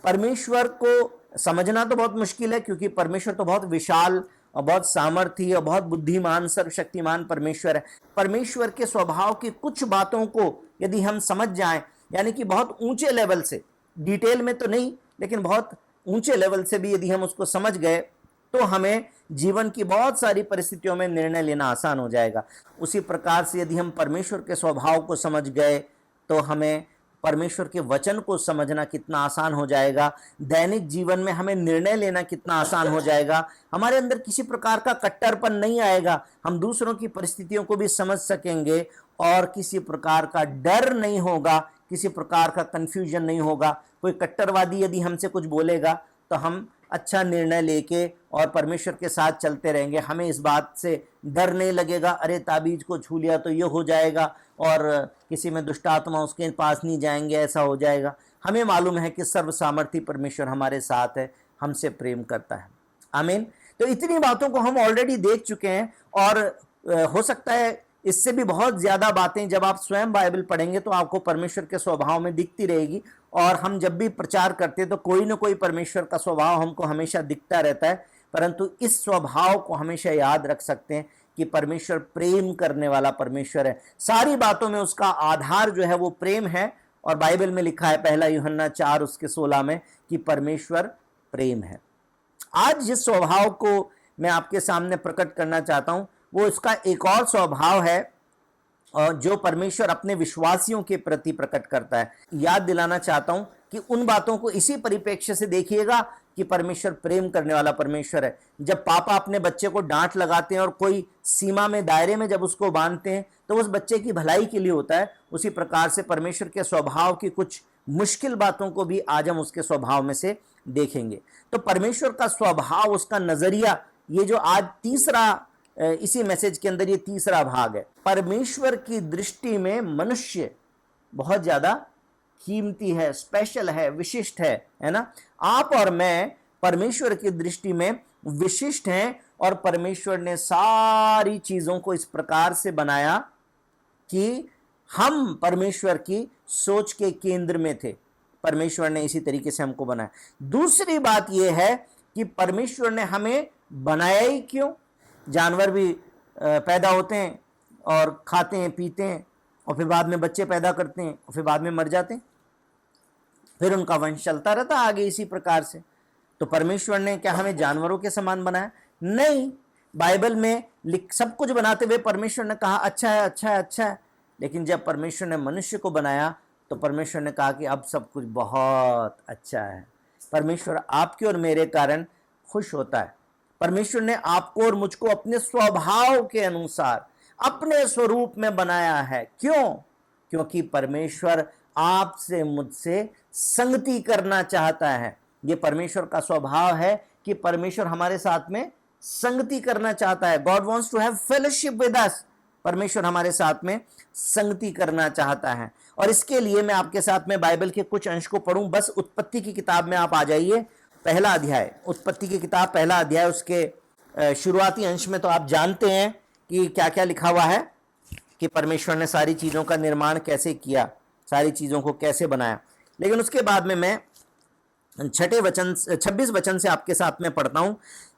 परमेश्वर को समझना तो बहुत मुश्किल है, क्योंकि परमेश्वर तो बहुत विशाल और बहुत सामर्थी और बहुत बुद्धिमान सर्वशक्तिमान परमेश्वर है। परमेश्वर के स्वभाव की कुछ बातों को यदि हम समझ जाएं, यानी कि बहुत ऊंचे लेवल से, डिटेल में तो नहीं लेकिन बहुत ऊंचे लेवल से भी यदि हम उसको समझ गए, तो हमें जीवन की बहुत सारी परिस्थितियों में निर्णय लेना आसान हो जाएगा। उसी प्रकार से यदि हम परमेश्वर के स्वभाव को समझ गए, तो हमें परमेश्वर के वचन को समझना कितना आसान हो जाएगा, दैनिक जीवन में हमें निर्णय लेना कितना आसान हो जाएगा। हमारे अंदर किसी प्रकार का कट्टरपन नहीं आएगा, हम दूसरों की परिस्थितियों को भी समझ सकेंगे और किसी प्रकार का डर नहीं होगा, किसी प्रकार का कंफ्यूजन नहीं होगा। कोई कट्टरवादी यदि हमसे कुछ बोलेगा तो हम अच्छा निर्णय लेके और परमेश्वर के साथ चलते रहेंगे। हमें इस बात से डर नहीं लगेगा, अरे ताबीज को छू लिया तो ये हो जाएगा और किसी में दुष्ट आत्मा उसके पास नहीं जाएंगे, ऐसा हो जाएगा। हमें मालूम है कि सर्व सामर्थी परमेश्वर हमारे साथ है, हमसे प्रेम करता है। आमीन। तो इतनी बातों को हम ऑलरेडी देख चुके हैं, और हो सकता है इससे भी बहुत ज़्यादा बातें जब आप स्वयं बाइबल पढ़ेंगे तो आपको परमेश्वर के स्वभाव में दिखती रहेगी। और हम जब भी प्रचार करते हैं तो कोई ना कोई परमेश्वर का स्वभाव हमको हमेशा दिखता रहता है, परंतु इस स्वभाव को हमेशा याद रख सकते हैं कि परमेश्वर प्रेम करने वाला परमेश्वर है। सारी बातों में उसका आधार जो है वो प्रेम है, और बाइबल में लिखा है 1 यूहन्ना 4:16 में कि परमेश्वर प्रेम है। आज जिस स्वभाव को मैं आपके सामने प्रकट करना चाहता हूं, वो इसका एक और स्वभाव है, और जो परमेश्वर अपने विश्वासियों के प्रति प्रकट करता है। याद दिलाना चाहता हूं कि उन बातों को इसी परिप्रेक्ष्य से देखिएगा कि परमेश्वर प्रेम करने वाला परमेश्वर है। जब पापा अपने बच्चे को डांट लगाते हैं और कोई सीमा में, दायरे में जब उसको बांधते हैं, तो उस बच्चे की भलाई के लिए होता है। उसी प्रकार से परमेश्वर के स्वभाव की कुछ मुश्किल बातों को भी आज हम उसके स्वभाव में से देखेंगे। तो परमेश्वर का स्वभाव, उसका नजरिया, ये जो आज तीसरा, इसी मैसेज के अंदर ये तीसरा भाग है। परमेश्वर की दृष्टि में मनुष्य बहुत ज्यादा कीमती है, स्पेशल है, विशिष्ट है ना। आप और मैं परमेश्वर की दृष्टि में विशिष्ट हैं, और परमेश्वर ने सारी चीजों को इस प्रकार से बनाया कि हम परमेश्वर की सोच के केंद्र में थे। परमेश्वर ने इसी तरीके से हमको बनाया। दूसरी बात यह है कि परमेश्वर ने हमें बनाया ही क्यों। जानवर भी पैदा होते हैं और खाते हैं, पीते हैं, और फिर बाद में बच्चे पैदा करते हैं और फिर बाद में मर जाते हैं, फिर उनका वंश चलता रहता है आगे इसी प्रकार से। तो परमेश्वर ने क्या हमें जानवरों के समान बनाया? नहीं। बाइबल में सब कुछ बनाते हुए परमेश्वर ने कहा अच्छा है, अच्छा है, अच्छा है। लेकिन जब परमेश्वर ने मनुष्य को बनाया तो परमेश्वर ने कहा कि अब सब कुछ बहुत अच्छा है। परमेश्वर आपके और मेरे कारण खुश होता है। परमेश्वर ने आपको और मुझको अपने स्वभाव के अनुसार, अपने स्वरूप में बनाया है। क्यों? क्योंकि परमेश्वर आपसे, मुझसे संगति करना चाहता है। ये परमेश्वर का स्वभाव है कि परमेश्वर हमारे साथ में संगति करना चाहता है। God wants to have fellowship with us. परमेश्वर हमारे साथ में संगति करना चाहता है। और इसके लिए मैं आपके साथ में बाइबल के कुछ अंश को पढ़ूं। बस उत्पत्ति की किताब में आप आ जाइए, पहला अध्याय, उत्पत्ति की किताब पहला अध्याय, उसके शुरुआती अंश में तो आप जानते हैं कि क्या क्या लिखा हुआ है, कि परमेश्वर ने सारी चीज़ों का निर्माण कैसे किया, सारी चीज़ों को कैसे बनाया। लेकिन उसके बाद में मैं 26 वचन से आपके साथ में पढ़ता हूँ।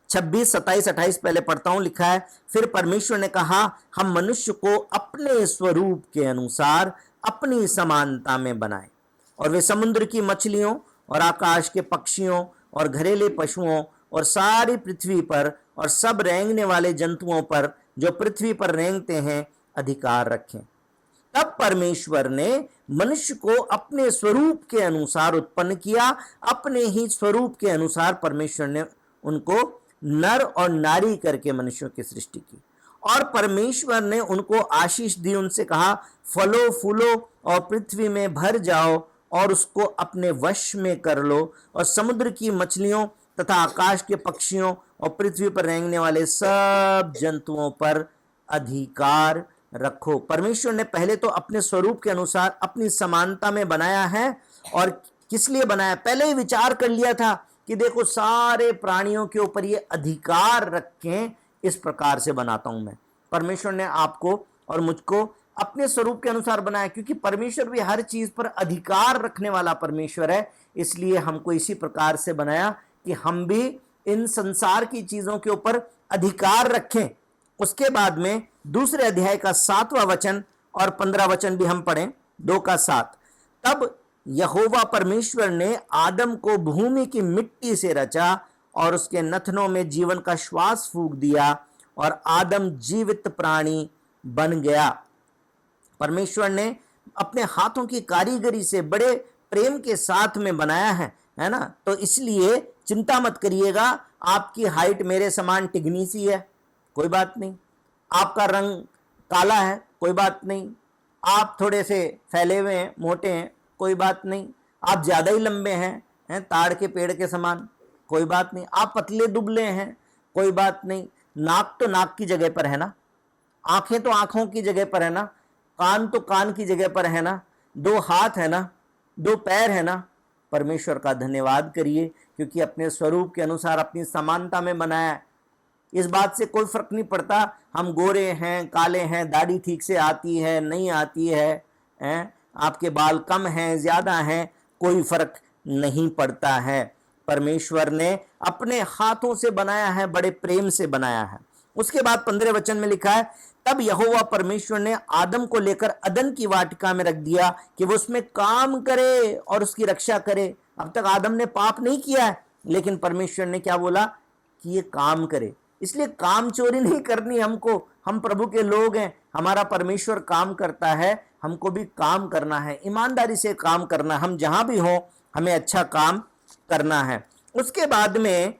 26, 27, 28 पहले पढ़ता हूँ। लिखा है, फिर परमेश्वर ने कहा, हम मनुष्य को अपने स्वरूप के अनुसार अपनी समानता में बनाएं, और वे समुद्र की मछलियों और आकाश के पक्षियों और घरेलू पशुओं और सारी पृथ्वी पर और सब रेंगने वाले जंतुओं पर जो पृथ्वी पर रेंगते हैं अधिकार रखें। तब परमेश्वर ने मनुष्य को अपने स्वरूप के अनुसार उत्पन्न किया, अपने ही स्वरूप के अनुसार परमेश्वर ने उनको नर और नारी करके मनुष्यों की सृष्टि की। और परमेश्वर ने उनको आशीष दी, उनसे कहा, फलो फूलो और पृथ्वी में भर जाओ और उसको अपने वश में कर लो, और समुद्र की मछलियों तथा आकाश के पक्षियों और पृथ्वी पर रेंगने वाले सब जंतुओं पर अधिकार रखो। परमेश्वर ने पहले तो अपने स्वरूप के अनुसार अपनी समानता में बनाया है। और किस लिए बनाया? पहले ही विचार कर लिया था कि देखो सारे प्राणियों के ऊपर ये अधिकार रखें, इस प्रकार से बनाता हूं मैं। परमेश्वर ने आपको और मुझको अपने स्वरूप के अनुसार बनाया, क्योंकि परमेश्वर भी हर चीज पर अधिकार रखने वाला परमेश्वर है, इसलिए हमको इसी प्रकार से बनाया कि हम भी इन संसार की चीजों के ऊपर अधिकार रखें। उसके बाद में दूसरे अध्याय का 7वां वचन और 15 वचन भी हम पढ़ें, 2 का 7। तब यहोवा परमेश्वर ने आदम को भूमि की मिट्टी से रचा और उसके नथनों में जीवन का श्वास फूंक दिया और आदम जीवित प्राणी बन गया। परमेश्वर ने अपने हाथों की कारीगरी से बड़े प्रेम के साथ में बनाया है ना। तो इसलिए चिंता मत करिएगा, आपकी हाइट मेरे समान टिगनी सी है, कोई बात नहीं। आपका रंग काला है, कोई बात नहीं। आप थोड़े से फैले हुए हैं, मोटे हैं, कोई बात नहीं। आप ज्यादा ही लंबे हैं ताड़ के पेड़ के समान, कोई बात नहीं। आप पतले दुबले हैं, कोई बात नहीं। नाक तो नाक की जगह पर है ना, आंखें तो आंखों की जगह पर है ना, कान तो कान की जगह पर है ना, 2 हाथ है ना, 2 पैर है ना। परमेश्वर का धन्यवाद करिए, क्योंकि अपने स्वरूप के अनुसार अपनी समानता में बनाया है। इस बात से कोई फर्क नहीं पड़ता हम गोरे हैं, काले हैं, दाढ़ी ठीक से आती है नहीं आती है, आपके बाल कम हैं ज्यादा हैं, कोई फर्क नहीं पड़ता है। परमेश्वर ने अपने हाथों से बनाया है, बड़े प्रेम से बनाया है। उसके बाद 15 वचन में लिखा है, तब यहोवा परमेश्वर ने आदम को लेकर अदन की वाटिका में रख दिया कि वो उसमें काम करे और उसकी रक्षा करे। अब तक आदम ने पाप नहीं किया है, लेकिन परमेश्वर ने क्या बोला कि ये काम करे। इसलिए काम चोरी नहीं करनी हमको, हम प्रभु के लोग हैं, हमारा परमेश्वर काम करता है, हमको भी काम करना है, ईमानदारी से काम करना। हम जहां भी हों हमें अच्छा काम करना है। उसके बाद में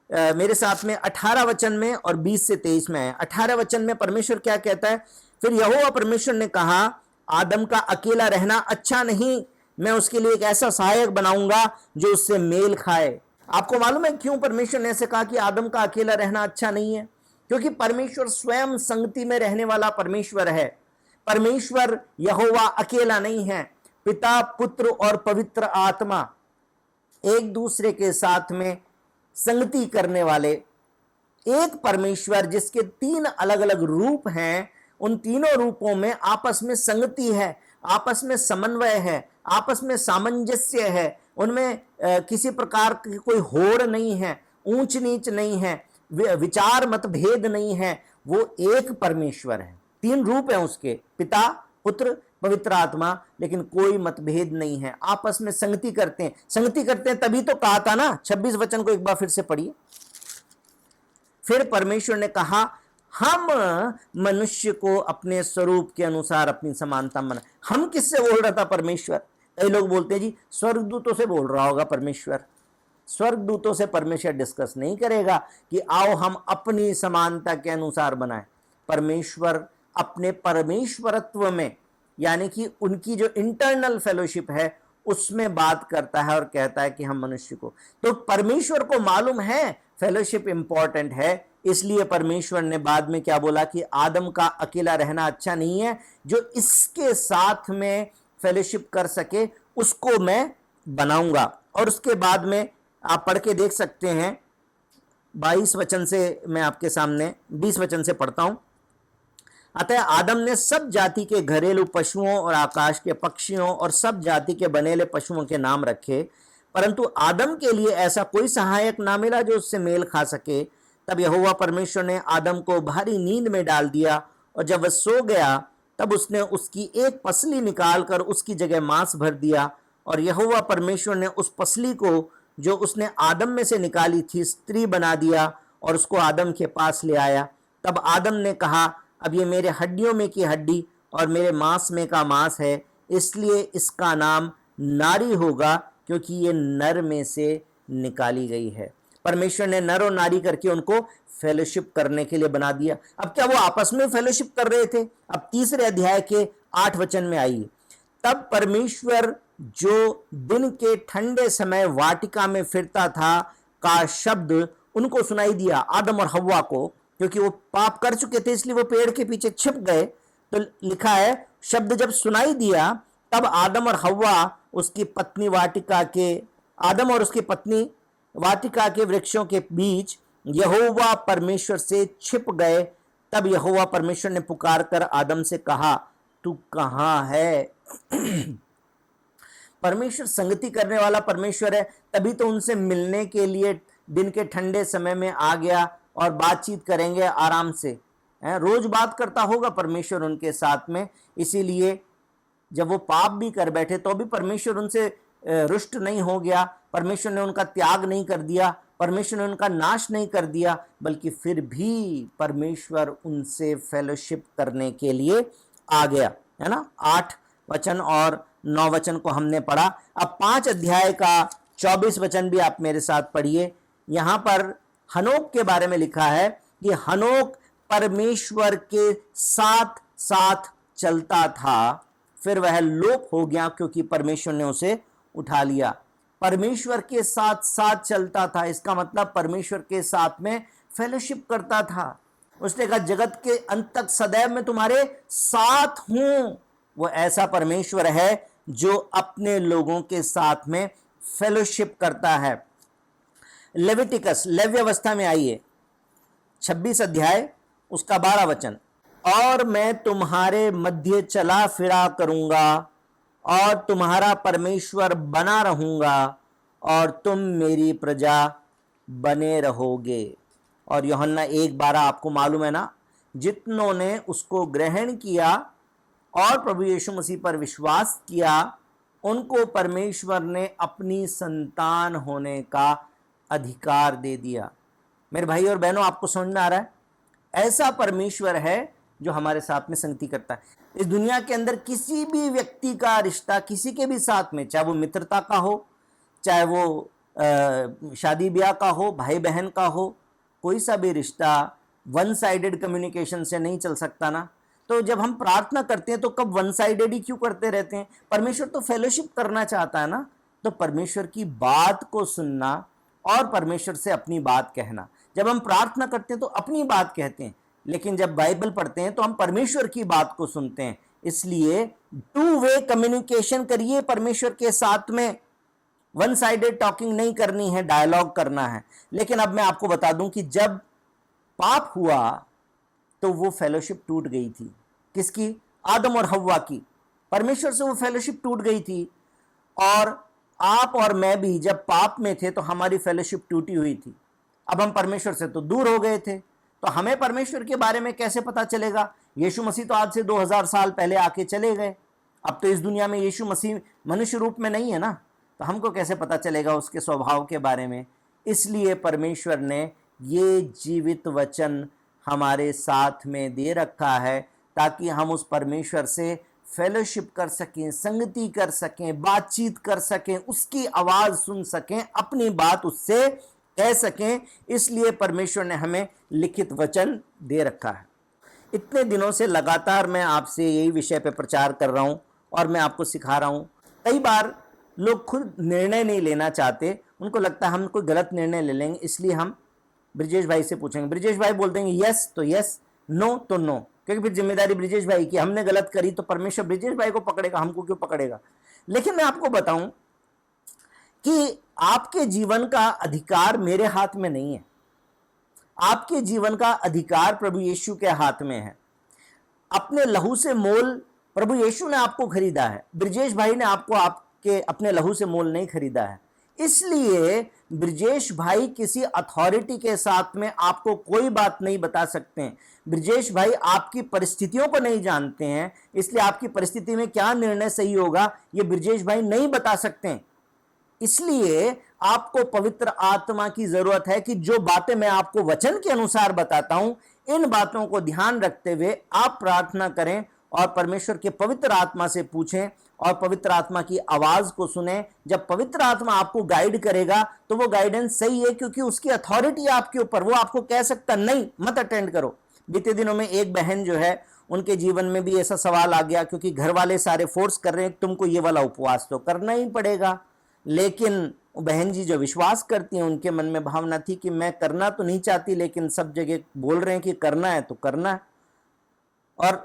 मेरे साथ में 18 वचन में और 20 से 23 में है। 18 वचन में परमेश्वर क्या कहता है, फिर यहोवा परमेश्वर ने कहा, आदम का अकेला रहना अच्छा नहीं, मैं उसके लिए एक ऐसा सहायक बनाऊंगा जो उससे मेल खाए। आपको मालूम है क्यों परमेश्वर ने ऐसे कहा कि आदम का अकेला रहना अच्छा नहीं है? क्योंकि परमेश्वर स्वयं संगति में रहने वाला परमेश्वर है। परमेश्वर यहोवा अकेला नहीं है, पिता, पुत्र और पवित्र आत्मा एक दूसरे के साथ में संगति करने वाले एक परमेश्वर, जिसके 3 अलग अलग रूप हैं, उन तीनों रूपों में आपस में संगति है, आपस में समन्वय है, आपस में सामंजस्य है। उनमें किसी प्रकार की कोई होड़ नहीं है, ऊंच नीच नहीं है, विचार मतभेद नहीं है। वो एक परमेश्वर है, 3 रूप है उसके, पिता, पुत्र, पवित्र आत्मा, लेकिन कोई मतभेद नहीं है, आपस में संगति करते हैं। संगति करते हैं तभी तो कहा था ना, 26 वचन को एक बार फिर से पढ़िए। फिर परमेश्वर ने कहा, हम मनुष्य को अपने स्वरूप के अनुसार अपनी समानता में। हम किससे बोल रहा था परमेश्वर? कई लोग बोलते हैं जी स्वर्गदूतों से बोल रहा होगा परमेश्वर। स्वर्गदूतों से परमेश्वर डिस्कस नहीं करेगा कि आओ हम अपनी समानता के अनुसार बनाएं। परमेश्वर अपने परमेश्वरत्व में, यानी कि उनकी जो इंटरनल फेलोशिप है, उसमें बात करता है और कहता है कि हम मनुष्य को। तो परमेश्वर को मालूम है फेलोशिप इंपॉर्टेंट है, इसलिए परमेश्वर ने बाद में क्या बोला कि आदम का अकेला रहना अच्छा नहीं है, जो इसके साथ में फेलोशिप कर सके उसको मैं बनाऊंगा। और उसके बाद में आप पढ़ के देख सकते हैं, 22 वचन से मैं आपके सामने 20 वचन से पढ़ता हूं। अतः आदम ने सब जाति के घरेलू पशुओं और आकाश के पक्षियों और सब जाति के बनेले पशुओं के नाम रखे, परंतु आदम के लिए ऐसा कोई सहायक ना मिला जो उससे मेल खा सके। तब यहोवा परमेश्वर ने आदम को भारी नींद में डाल दिया, और जब वह सो गया तब उसने उसकी एक पसली निकालकर उसकी जगह मांस भर दिया, और यहोवा परमेश्वर ने उस पसली को जो उसने आदम में से निकाली थी स्त्री बना दिया और उसको आदम के पास ले आया। तब आदम ने कहा, अब ये मेरे हड्डियों में की हड्डी और मेरे मांस में का मांस है, इसलिए इसका नाम नारी होगा, क्योंकि ये नर में से निकाली गई है। परमेश्वर ने नर और नारी करके उनको फेलोशिप करने के लिए बना दिया। अब क्या वो आपस में फेलोशिप कर रहे थे? अब तीसरे अध्याय के 8 वचन में आइए। तब परमेश्वर जो दिन के ठंडे समय वाटिका में फिरता था का शब्द उनको सुनाई दिया, आदम और हव्वा को, क्योंकि वो पाप कर चुके थे इसलिए वो पेड़ के पीछे छिप गए। तो लिखा है, शब्द जब सुनाई दिया तब आदम और उसकी पत्नी वाटिका के वृक्षों के बीच यहोवा परमेश्वर से छिप गए। तब यहोवा परमेश्वर ने पुकार कर आदम से कहा, तू कहाँ है। परमेश्वर संगति करने वाला परमेश्वर है, तभी तो उनसे मिलने के लिए दिन के ठंडे समय में आ गया और बातचीत करेंगे आराम से। रोज बात करता होगा परमेश्वर उनके साथ में, इसीलिए जब वो पाप भी कर बैठे तो भी परमेश्वर उनसे रुष्ट नहीं हो गया, परमेश्वर ने उनका त्याग नहीं कर दिया, परमेश्वर ने उनका नाश नहीं कर दिया, बल्कि फिर भी परमेश्वर उनसे फेलोशिप करने के लिए आ गया, है ना। 8 वचन और 9 वचन को हमने पढ़ा। अब 5 अध्याय का 24 वचन भी आप मेरे साथ पढ़िए। यहां पर हनोक के बारे में लिखा है कि हनोक परमेश्वर के साथ साथ चलता था, फिर वह लोप हो गया क्योंकि परमेश्वर ने उसे उठा लिया। परमेश्वर के साथ साथ चलता था, इसका मतलब परमेश्वर के साथ में फेलोशिप करता था। उसने कहा जगत के अंत तक सदैव मैं तुम्हारे साथ हूं। वो ऐसा परमेश्वर है जो अपने लोगों के साथ में फेलोशिप करता है। लेविटिकस, लेव्य अवस्था में आइए, 26 अध्याय उसका 12 वचन। और मैं तुम्हारे मध्य चला फिरा करूंगा और तुम्हारा परमेश्वर बना रहूंगा और तुम मेरी प्रजा बने रहोगे। और यूहन्ना 1:12 आपको मालूम है ना, जितनों ने उसको ग्रहण किया और प्रभु यीशु मसीह पर विश्वास किया, उनको परमेश्वर ने अपनी संतान होने का अधिकार दे दिया। मेरे भाई और बहनों, आपको समझ में आ रहा है? ऐसा परमेश्वर है जो हमारे साथ में संगति करता है। इस दुनिया के अंदर किसी भी व्यक्ति का रिश्ता किसी के भी साथ में, चाहे वो मित्रता का हो, चाहे वो शादी ब्याह का हो, भाई बहन का हो, कोई सा भी रिश्ता वन साइडेड कम्युनिकेशन से नहीं चल सकता ना। तो जब हम प्रार्थना करते हैं तो कब वन साइडेड ही क्यों करते रहते हैं? परमेश्वर तो फेलोशिप करना चाहता है ना। तो परमेश्वर की बात को सुनना और परमेश्वर से अपनी बात कहना। जब हम प्रार्थना करते हैं तो अपनी बात कहते हैं, लेकिन जब बाइबल पढ़ते हैं तो हम परमेश्वर की बात को सुनते हैं। इसलिए 2 वे कम्युनिकेशन करिए परमेश्वर के साथ में। वन साइडेड टॉकिंग नहीं करनी है, डायलॉग करना है। लेकिन अब मैं आपको बता दूं कि जब पाप हुआ तो वो फेलोशिप टूट गई थी। किसकी? आदम और हव्वा की। परमेश्वर से वो फेलोशिप टूट गई थी। और आप और मैं भी जब पाप में थे तो हमारी फेलोशिप टूटी हुई थी। अब हम परमेश्वर से तो दूर हो गए थे, तो हमें परमेश्वर के बारे में कैसे पता चलेगा? यीशु मसीह तो आज से 2000 साल पहले आके चले गए। अब तो इस दुनिया में यीशु मसीह मनुष्य रूप में नहीं है ना, तो हमको कैसे पता चलेगा उसके स्वभाव के बारे में? इसलिए परमेश्वर ने ये जीवित वचन हमारे साथ में दे रखा है ताकि हम उस परमेश्वर से फेलोशिप कर सकें, संगति कर सकें, बातचीत कर सकें, उसकी आवाज़ सुन सकें, अपनी बात उससे कह सकें। इसलिए परमेश्वर ने हमें लिखित वचन दे रखा है। इतने दिनों से लगातार मैं आपसे यही विषय पे प्रचार कर रहा हूँ और मैं आपको सिखा रहा हूँ। कई बार लोग खुद निर्णय नहीं लेना चाहते, उनको लगता है हम कोई गलत निर्णय ले लेंगे, इसलिए हम ब्रिजेश भाई से पूछेंगे। ब्रिजेश भाई बोल देंगे यस तो यस, नो तो नो, क्योंकि फिर जिम्मेदारी ब्रिजेश भाई की। हमने गलत करी तो परमेश्वर ब्रिजेश भाई को पकड़ेगा, हमको क्यों पकड़ेगा? लेकिन मैं आपको बताऊं कि आपके जीवन का अधिकार मेरे हाथ में नहीं है। आपके जीवन का अधिकार प्रभु यीशु के हाथ में है। अपने लहू से मोल प्रभु यीशु ने आपको खरीदा है। ब्रिजेश भाई ने आपको आपके अपने लहू से मोल नहीं खरीदा है। इसलिए ब्रिजेश भाई किसी अथॉरिटी के साथ में आपको कोई बात नहीं बता सकते हैं। ब्रिजेश भाई आपकी परिस्थितियों को नहीं जानते हैं, इसलिए आपकी परिस्थिति में क्या निर्णय सही होगा ये ब्रिजेश भाई नहीं बता सकते हैं। इसलिए आपको पवित्र आत्मा की जरूरत है कि जो बातें मैं आपको वचन के अनुसार बताता हूं, इन बातों को ध्यान रखते हुए आप प्रार्थना करें और परमेश्वर के पवित्र आत्मा से पूछें और पवित्र आत्मा की आवाज को सुने। जब पवित्र आत्मा आपको गाइड करेगा तो वो गाइडेंस सही है, क्योंकि उसकी अथॉरिटी आपके ऊपर। वो आपको कह सकता नहीं मत अटेंड करो। बीते दिनों में एक बहन जो है, उनके जीवन में भी ऐसा सवाल आ गया, क्योंकि घर वाले सारे फोर्स कर रहे हैं तुमको ये वाला उपवास तो करना ही पड़ेगा। लेकिन बहन जी जो विश्वास करती हैं, उनके मन में भावना थी कि मैं करना तो नहीं चाहती, लेकिन सब जगह बोल रहे हैं कि करना है तो करना है। और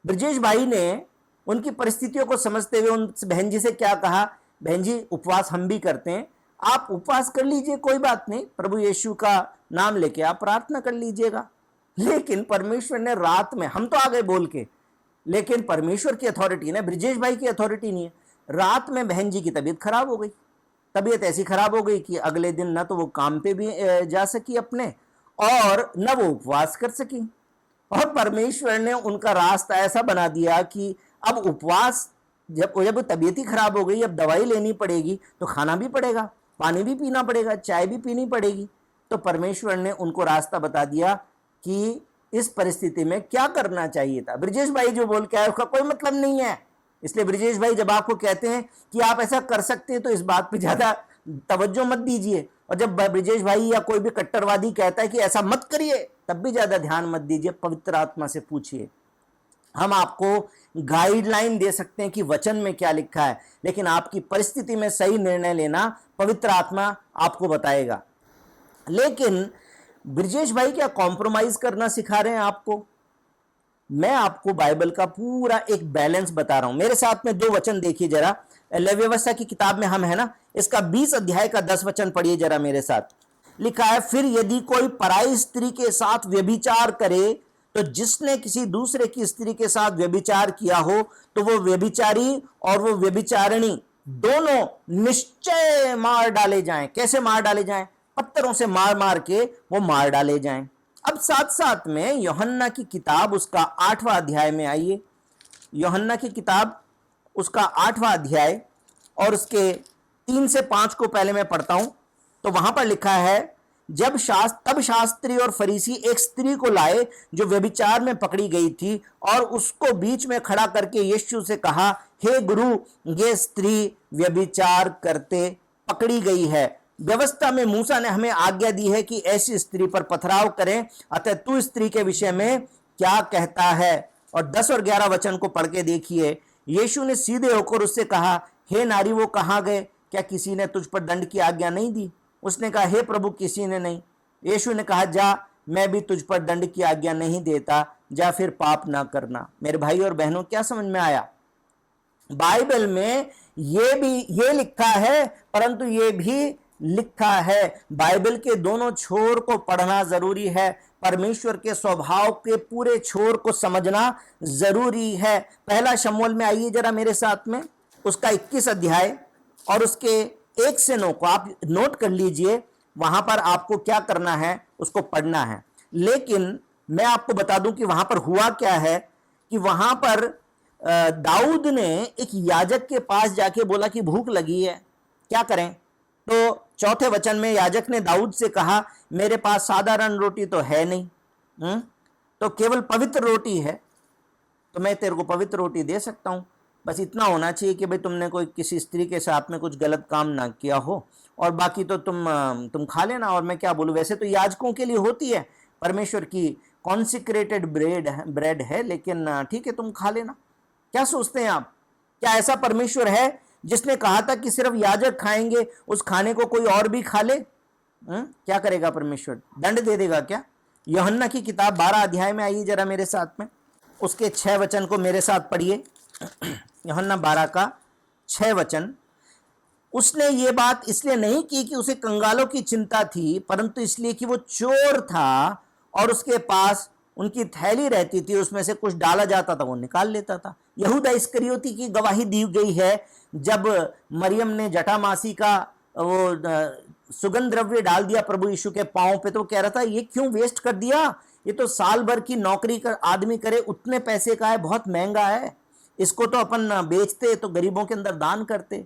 ब्रजेश भाई ने उनकी परिस्थितियों को समझते हुए उन बहन जी से क्या कहा, बहन जी उपवास हम भी करते हैं, आप उपवास कर लीजिए, कोई बात नहीं, प्रभु यीशु का नाम लेके आप प्रार्थना कर लीजिएगा। लेकिन परमेश्वर ने रात में, हम तो आ गए बोल के, लेकिन परमेश्वर की अथॉरिटी ना, ब्रिजेश भाई की अथॉरिटी नहीं है। रात में बहन जी की तबीयत खराब हो गई, तबीयत ऐसी खराब हो गई कि अगले दिन ना तो वो काम पे भी जा सकी अपने, और न वो उपवास कर सकी। और परमेश्वर ने उनका रास्ता ऐसा बना दिया कि अब उपवास, जब जब तबीयत ही खराब हो गई, अब दवाई लेनी पड़ेगी तो खाना भी पड़ेगा, पानी भी पीना पड़ेगा, चाय भी पीनी पड़ेगी। तो परमेश्वर ने उनको रास्ता बता दिया कि इस परिस्थिति में क्या करना चाहिए था। ब्रिजेश भाई जो बोल के आए उसका कोई मतलब नहीं है। इसलिए ब्रिजेश भाई जब आपको कहते हैं कि आप ऐसा कर सकते हैं तो इस बात पे ज्यादा तवज्जो मत दीजिए, और जब ब्रिजेश भाई या कोई भी कट्टरवादी कहता है कि ऐसा मत करिए तब भी ज्यादा ध्यान मत दीजिए, पवित्र आत्मा से पूछिए। हम आपको गाइडलाइन दे सकते हैं कि वचन में क्या लिखा है, लेकिन आपकी परिस्थिति में सही निर्णय लेना पवित्र आत्मा आपको बताएगा। लेकिन ब्रिजेश भाई क्या कॉम्प्रोमाइज करना सिखा रहे हैं आपको? मैं आपको बाइबल का पूरा एक बैलेंस बता रहा हूं। मेरे साथ में 2 वचन देखिए जरा, व्यवस्था की किताब में हम है ना, इसका 20 अध्याय का 10 वचन पढ़िए जरा मेरे साथ। लिखा है, फिर यदि कोई पराई स्त्री के साथ व्यभिचार करे तो जिसने किसी दूसरे की स्त्री के साथ व्यभिचार किया हो तो वो व्यभिचारी और वो व्यभिचारिणी दोनों निश्चय मार डाले जाएं। कैसे मार डाले जाएं? पत्थरों से मार मार के वो मार डाले जाएं। अब साथ साथ में यूहन्ना की किताब उसका 8वां अध्याय में आइए। यूहन्ना की किताब उसका 8वां अध्याय और उसके 3 से 5 को पहले मैं पढ़ता हूं। तो वहां पर लिखा है, तब शास्त्री और फरीसी एक स्त्री को लाए जो व्यभिचार में पकड़ी गई थी, और उसको बीच में खड़ा करके यीशु से कहा, हे गुरु, ये स्त्री व्यभिचार करते पकड़ी गई है। व्यवस्था में मूसा ने हमें आज्ञा दी है कि ऐसी स्त्री पर पथराव करें, अतः तू स्त्री के विषय में क्या कहता है? और 10 और 11 वचन को पढ़ के देखिए। यीशु ने सीधे होकर उससे कहा, हे नारी, वो कहाँ गए? क्या किसी ने तुझ पर दंड की आज्ञा नहीं दी? उसने कहा, हे प्रभु, किसी ने नहीं। यीशु ने कहा, जा, मैं भी तुझ पर दंड की आज्ञा नहीं देता, जा फिर पाप ना करना। मेरे भाई और बहनों, क्या समझ में आया? बाइबल में ये लिखा है, परंतु ये भी लिखा है। बाइबल के दोनों छोर को पढ़ना जरूरी है। परमेश्वर के स्वभाव के पूरे छोर को समझना जरूरी है। पहला शमूएल में आइए जरा मेरे साथ में, उसका 21 अध्याय और उसके 1 से 9 को आप नोट कर लीजिए। वहां पर आपको क्या करना है, उसको पढ़ना है। लेकिन मैं आपको बता दूं कि वहां पर हुआ क्या है, कि वहां पर दाऊद ने एक याजक के पास जाके बोला कि भूख लगी है, क्या करें? तो 4थे वचन में याजक ने दाऊद से कहा, मेरे पास साधारण रोटी तो है नहीं, तो केवल पवित्र रोटी है, तो मैं तेरे को पवित्र रोटी दे सकता हूं। बस इतना होना चाहिए कि भाई तुमने कोई किसी स्त्री के साथ में कुछ गलत काम ना किया हो, और बाकी तो तुम खा लेना। और मैं क्या बोलूं, वैसे तो याजकों के लिए होती है, परमेश्वर की कॉन्सिक्रेटेड ब्रेड है, लेकिन ठीक है, तुम खा लेना। क्या सोचते हैं आप? क्या ऐसा परमेश्वर है जिसने कहा था कि सिर्फ याजक खाएंगे, उस खाने को कोई और भी खा ले? क्या करेगा परमेश्वर? दंड दे देगा क्या? यूहन्ना की किताब 12 अध्याय में आइए जरा मेरे साथ में, उसके 6 वचन को मेरे साथ पढ़िए। यूहन्ना 12 का 6 वचन। उसने ये बात इसलिए नहीं की कि उसे कंगालों की चिंता थी, परंतु इसलिए कि वो चोर था और उसके पास उनकी थैली रहती थी, उसमें से कुछ डाला जाता था, वो निकाल लेता था। यहूदा इस्करियोती की गवाही दी गई है, जब मरियम ने जटामासी का वो सुगंध द्रव्य डाल दिया प्रभु यीशु के पांव पे, तो कह रहा था, ये क्यों वेस्ट कर दिया? ये तो साल भर की नौकरी कर आदमी करे उतने पैसे का है, बहुत महंगा है, इसको तो अपन बेचते तो गरीबों के अंदर दान करते।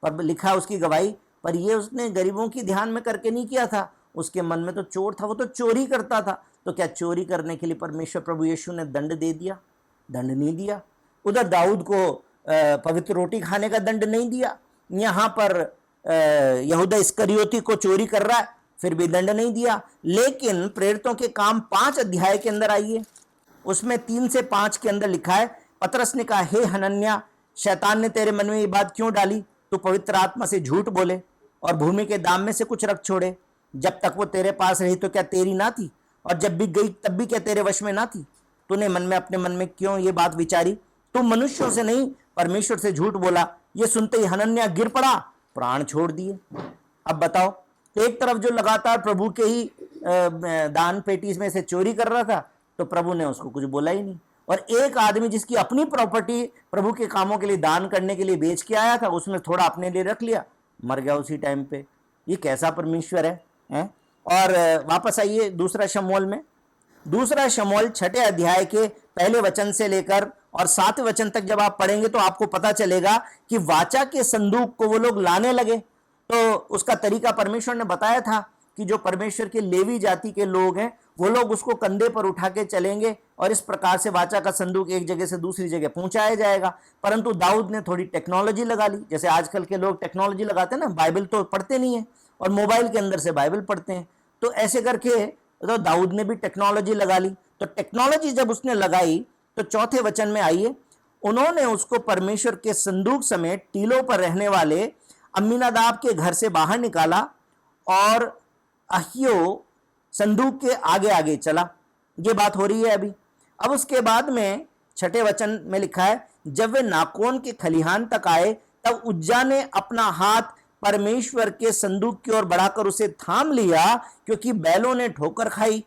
पर लिखा उसकी गवाही, पर ये उसने गरीबों की ध्यान में करके नहीं किया था, उसके मन में तो चोर था, वो तो चोरी करता था। तो क्या चोरी करने के लिए परमेश्वर प्रभु यीशु ने दंड दे दिया? दंड नहीं दिया। उधर दाऊद को पवित्र रोटी खाने का दंड नहीं दिया, यहां पर यहूदा इस्करियोती को चोरी कर रहा है, फिर भी दंड नहीं दिया। लेकिन प्रेरितों के काम 5 अध्याय के अंदर आइए, उसमें 3 से 5 के अंदर लिखा है, पतरस ने कहा, हे हनन्या, शैतान ने तेरे मन में ये बात क्यों डाली? तू पवित्र आत्मा से झूठ बोले और भूमि के दाम में से कुछ रख छोड़े। जब तक वो तेरे पास रही तो क्या तेरी ना थी? और जब भी गई तब भी क्या तेरे वश में ना थी? तूने अपने मन में क्यों ये बात विचारी? तू मनुष्यों से नहीं परमेश्वर से झूठ बोला। ये सुनते ही हनन्या गिर पड़ा, प्राण छोड़ दिए। अब बताओ, एक तरफ जो लगातार प्रभु के ही दान पेटी में से चोरी कर रहा था, तो प्रभु ने उसको कुछ बोला ही नहीं, और एक आदमी जिसकी अपनी प्रॉपर्टी प्रभु के कामों के लिए दान करने के लिए बेच के आया था, उसने थोड़ा अपने लिए रख लिया, मर गया उसी टाइम पे। ये कैसा परमेश्वर है? और वापस आइए दूसरा शमूएल में। दूसरा शमूएल 6 अध्याय के पहले वचन से लेकर और 7वें वचन तक जब आप पढ़ेंगे तो आपको पता चलेगा कि वाचा के संदूक को वो लोग लाने लगे। तो उसका तरीका परमेश्वर ने बताया था कि जो परमेश्वर के लेवी जाति के लोग हैं वो लोग उसको कंधे पर उठा के चलेंगे और इस प्रकार से वाचा का संदूक एक जगह से दूसरी जगह पहुंचाया जाएगा। परंतु दाऊद ने थोड़ी टेक्नोलॉजी लगा ली, जैसे आजकल के लोग टेक्नोलॉजी लगाते हैं ना, बाइबल तो पढ़ते नहीं है और मोबाइल के अंदर से बाइबल पढ़ते हैं। तो ऐसे करके तो दाऊद ने भी टेक्नोलॉजी लगा ली। तो टेक्नोलॉजी जब उसने लगाई तो 4थे वचन में आइए, उन्होंने उसको परमेश्वर के संदूक समेत टीलों पर रहने वाले अम्मीनादाब के घर से बाहर निकाला और अहियो संदूक के आगे आगे चला। ये बात हो रही है अभी। अब उसके बाद में 6ठे वचन में लिखा है, जब वे नाकोन के खलिहान तक आए तब उज्जा ने अपना हाथ परमेश्वर के संदूक की ओर बढ़ाकर उसे थाम लिया, क्योंकि बैलों ने ठोकर खाई।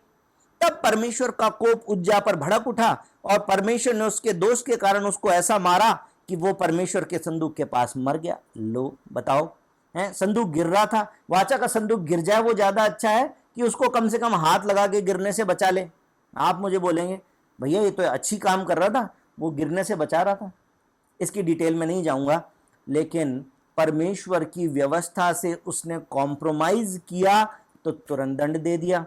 तब परमेश्वर का कोप उज्जा पर भड़क उठा और परमेश्वर ने उसके दोष के कारण उसको ऐसा मारा कि वो परमेश्वर के संदूक के पास मर गया। लो बताओ, संदूक गिर रहा था। वाचा का संदूक गिर जाए वो ज्यादा अच्छा है कि उसको कम से कम हाथ लगा के गिरने से बचा ले। आप मुझे बोलेंगे भैया ये तो अच्छी काम कर रहा था, वो गिरने से बचा रहा था। इसकी डिटेल में नहीं जाऊंगा, लेकिन परमेश्वर की व्यवस्था से उसने कॉम्प्रोमाइज किया तो तुरंत दंड दे दिया।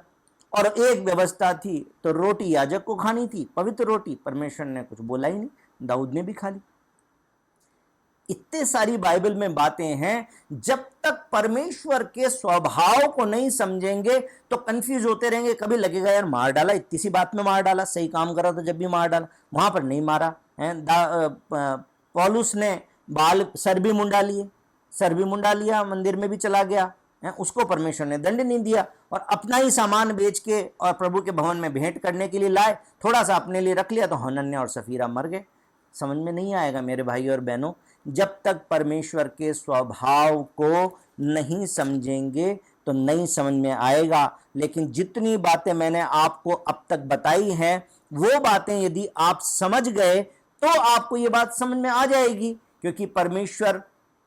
और एक व्यवस्था थी तो रोटी याजक को खानी थी, पवित्र रोटी, परमेश्वर ने कुछ बोला ही नहीं, दाऊद ने भी खा ली। इतने सारी बाइबल में बातें हैं। जब तक परमेश्वर के स्वभाव को नहीं समझेंगे तो कंफ्यूज होते रहेंगे। कभी लगेगा यार मार डाला, इतनी सी बात में मार डाला, सही काम कर रहा था जब भी मार डाला, वहां पर नहीं मारा है। पौलुस ने बाल सर भी मुंडा लिया, मंदिर में भी चला गया है, उसको परमेश्वर ने दंड नहीं दिया। और अपना ही सामान बेच के और प्रभु के भवन में भेंट करने के लिए लाए, थोड़ा सा अपने लिए रख लिया तो हनन्याह और सफीरा मर गए। समझ में नहीं आएगा मेरे भाई और बहनों, जब तक परमेश्वर के स्वभाव को नहीं समझेंगे तो नहीं समझ में आएगा। लेकिन जितनी बातें मैंने आपको अब तक बताई हैं वो बातें यदि आप समझ गए तो आपको ये बात समझ में आ जाएगी, क्योंकि परमेश्वर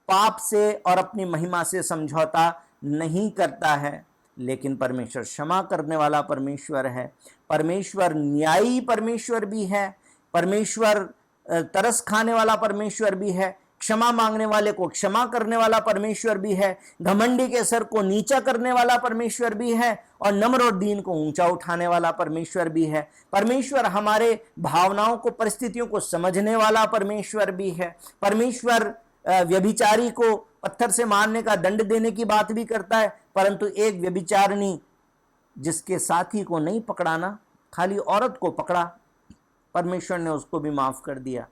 पाप से और अपनी महिमा से समझौता नहीं करता है, लेकिन परमेश्वर क्षमा करने वाला परमेश्वर है। परमेश्वर न्यायी परमेश्वर भी है, परमेश्वर तरस खाने वाला परमेश्वर भी है, क्षमा मांगने वाले को क्षमा करने वाला परमेश्वर भी है, घमंडी के सर को नीचा करने वाला परमेश्वर भी है और नम्र और दीन को ऊंचा उठाने वाला परमेश्वर भी है। परमेश्वर हमारे भावनाओं को, परिस्थितियों को समझने वाला परमेश्वर भी है। परमेश्वर व्यभिचारी को पत्थर से मारने का दंड देने की बात भी करता है, परंतु एक व्यभिचारिणी जिसके साथी को नहीं पकड़ाना, खाली औरत को पकड़ा, परमेश्वर ने उसको भी माफ कर दिया।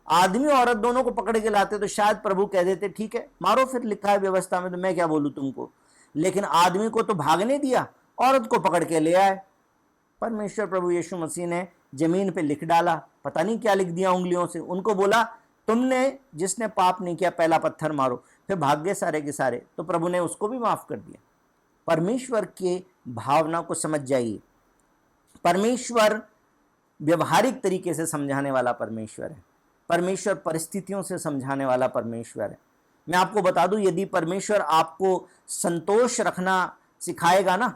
आदमी औरत दोनों को पकड़ के लाते तो शायद प्रभु कह देते ठीक है मारो, फिर लिखा है व्यवस्था में तो मैं क्या बोलूं तुमको। लेकिन आदमी को तो भागने दिया, औरत को पकड़ के ले आए। परमेश्वर प्रभु यीशु मसीह ने जमीन पे लिख डाला, पता नहीं क्या लिख दिया उंगलियों से, उनको बोला तुमने जिसने पाप नहीं किया पहला पत्थर मारो, फिर भाग गए सारे के सारे, तो प्रभु ने उसको भी माफ कर दिया। परमेश्वर के भावना को समझ जाइए। परमेश्वर व्यवहारिक तरीके से समझाने वाला परमेश्वर है। परमेश्वर परिस्थितियों से समझाने वाला परमेश्वर है। मैं आपको बता दूं, यदि परमेश्वर आपको संतोष रखना सिखाएगा ना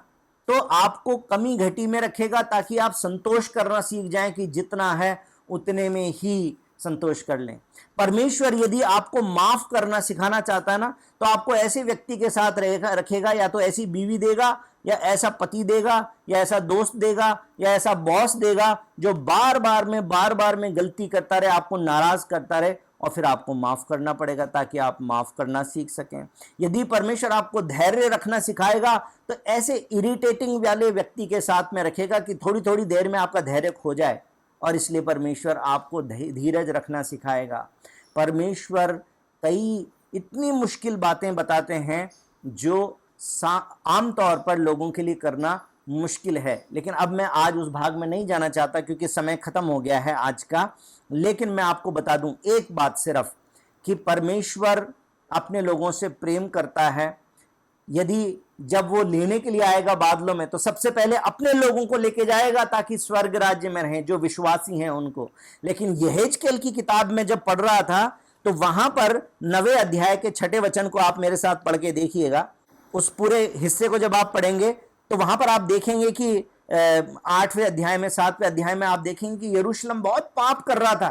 तो आपको कमी घटी में रखेगा, ताकि आप संतोष करना सीख जाएं कि जितना है उतने में ही संतोष कर लें। परमेश्वर यदि आपको माफ करना सिखाना चाहता है ना तो आपको ऐसे व्यक्ति के साथ रखेगा, या तो ऐसी बीवी देगा, या ऐसा पति देगा, या ऐसा दोस्त देगा, या ऐसा बॉस देगा जो बार बार में गलती करता रहे, आपको नाराज करता रहे, और फिर आपको माफ करना पड़ेगा ताकि आप माफ करना सीख सकें। यदि परमेश्वर आपको धैर्य रखना सिखाएगा तो ऐसे इरिटेटिंग वाले व्यक्ति के साथ में रखेगा कि थोड़ी थोड़ी देर में आपका धैर्य खो जाए, और इसलिए परमेश्वर आपको धीरज रखना सिखाएगा। परमेश्वर कई इतनी मुश्किल बातें बताते हैं जो आमतौर पर लोगों के लिए करना मुश्किल है, लेकिन अब मैं आज उस भाग में नहीं जाना चाहता क्योंकि समय खत्म हो गया है आज का। लेकिन मैं आपको बता दूं एक बात सिर्फ, कि परमेश्वर अपने लोगों से प्रेम करता है। यदि जब वो लेने के लिए आएगा बादलों में, तो सबसे पहले अपने लोगों को लेके जाएगा ताकि स्वर्ग राज्य में रहें जो विश्वासी हैं उनको। लेकिन यहेजकेल की किताब में जब पढ़ रहा था तो वहां पर 9वें अध्याय के 6ठे वचन को आप मेरे साथ पढ़ के देखिएगा। उस पूरे हिस्से को जब आप पढ़ेंगे तो वहां पर आप देखेंगे कि 8वें अध्याय में 7वें अध्याय में आप देखेंगे कि यरूशलेम बहुत पाप कर रहा था।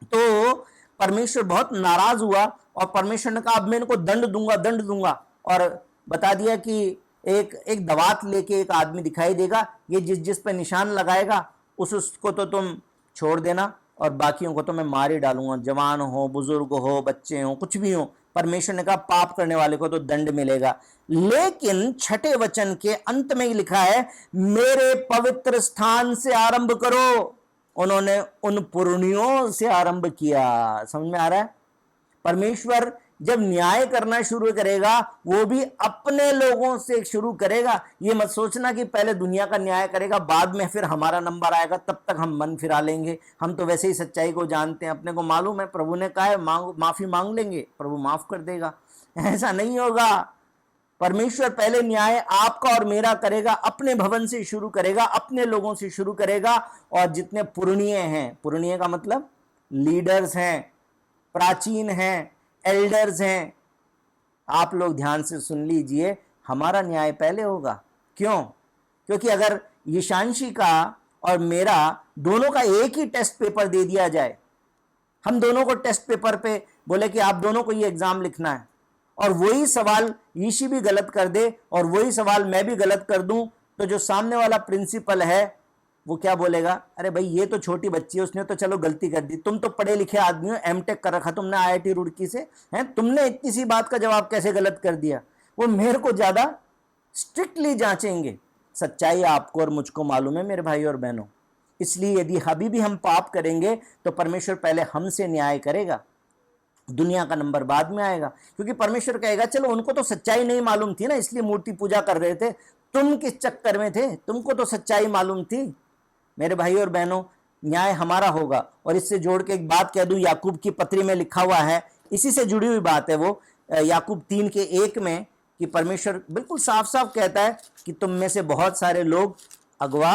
तो परमेश्वर बहुत नाराज हुआ और परमेश्वर ने कहा अब मैं इनको दंड दूंगा। और बता दिया कि एक दवात लेके एक आदमी दिखाई देगा, ये जिस पे निशान लगाएगा उसको तो तुम छोड़ देना और बाकियों को तो मैं मार ही डालूंगा, जवान हो, बुजुर्ग हो, बच्चे हो, कुछ भी हो। परमेश्वर ने कहा पाप करने वाले को तो दंड मिलेगा। लेकिन 6ठे वचन के अंत में ही लिखा है, मेरे पवित्र स्थान से आरंभ करो। उन्होंने उन पुरनियों से आरंभ किया। समझ में आ रहा है? परमेश्वर जब न्याय करना शुरू करेगा वो भी अपने लोगों से शुरू करेगा। ये मत सोचना कि पहले दुनिया का न्याय करेगा बाद में फिर हमारा नंबर आएगा, तब तक हम मन फिरा लेंगे, हम तो वैसे ही सच्चाई को जानते हैं, अपने को मालूम है, प्रभु ने कहा है माफी मांग लेंगे, प्रभु माफ कर देगा। ऐसा नहीं होगा। परमेश्वर पहले न्याय आपका और मेरा करेगा, अपने भवन से शुरू करेगा, अपने लोगों से शुरू करेगा। और जितने पुरनिये हैं, पुरनिये का मतलब लीडर्स हैं, प्राचीन हैं, एल्डर्स हैं, आप लोग ध्यान से सुन लीजिए, हमारा न्याय पहले होगा। क्यों? क्योंकि अगर ईशांशी का और मेरा दोनों का एक ही टेस्ट पेपर दे दिया जाए, हम दोनों को टेस्ट पेपर पे बोले कि आप दोनों को ये एग्जाम लिखना है, और वही सवाल ईशी भी गलत कर दे और वही सवाल मैं भी गलत कर दूं, तो जो सामने वाला प्रिंसिपल है वो क्या बोलेगा? अरे भाई ये तो छोटी बच्ची है, उसने तो चलो गलती कर दी, तुम तो पढ़े लिखे आदमी हो, एमटेक कर रखा तुमने आईआईटी रुड़की से, हैं, तुमने इतनी सी बात का जवाब कैसे गलत कर दिया? वो मेरे को ज्यादा स्ट्रिक्टली जांचेंगे। सच्चाई आपको और मुझको मालूम है मेरे भाई और बहनों। इसलिए यदि अभी भी हम पाप करेंगे तो परमेश्वर पहले हमसे न्याय करेगा, दुनिया का नंबर बाद में आएगा। क्योंकि परमेश्वर कहेगा चलो उनको तो सच्चाई नहीं मालूम थी ना, इसलिए मूर्ति पूजा कर रहे थे, तुम किस चक्कर में थे? तुमको तो सच्चाई मालूम थी। मेरे भाई और बहनों, न्याय हमारा होगा। और इससे जोड़ के एक बात कह दूं, याकूब की पत्री में लिखा हुआ है, इसी से जुड़ी हुई बात है वो, याकूब 3:1 में, कि परमेश्वर बिल्कुल साफ साफ कहता है कि तुम में से बहुत सारे लोग अगवा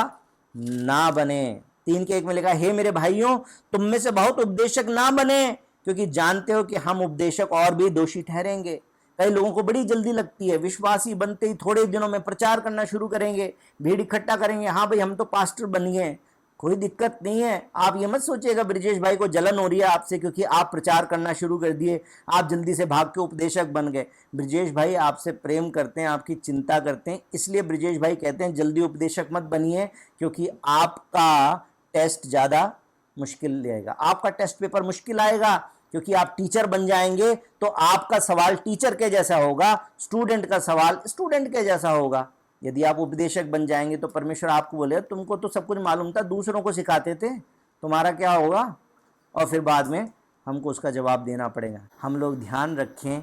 ना बने। 3:1 में लिखा, हे मेरे भाइयों, तुम में से बहुत उपदेशक ना बने, क्योंकि जानते हो कि हम उपदेशक और भी दोषी ठहरेंगे। कई लोगों को बड़ी जल्दी लगती है, विश्वासी बनते ही थोड़े दिनों में प्रचार करना शुरू करेंगे, भीड़ इकट्ठा करेंगे, हाँ भाई हम तो पास्टर बन गए, कोई दिक्कत नहीं है। आप ये मत सोचिएगा ब्रिजेश भाई को जलन हो रही है आपसे क्योंकि आप प्रचार करना शुरू कर दिए, आप जल्दी से भाग के उपदेशक बन गए। ब्रिजेश भाई आपसे प्रेम करते हैं, आपकी चिंता करते हैं, इसलिए ब्रिजेश भाई कहते हैं जल्दी उपदेशक मत बनिए, क्योंकि आपका टेस्ट ज़्यादा मुश्किल रहेगा, आपका टेस्ट पेपर मुश्किल आएगा। क्योंकि आप टीचर बन जाएंगे तो आपका सवाल टीचर के जैसा होगा, स्टूडेंट का सवाल स्टूडेंट के जैसा होगा। यदि आप उपदेशक बन जाएंगे तो परमेश्वर आपको बोले तुमको तो सब कुछ मालूम था, दूसरों को सिखाते थे, तुम्हारा क्या होगा? और फिर बाद में हमको उसका जवाब देना पड़ेगा। हम लोग ध्यान रखें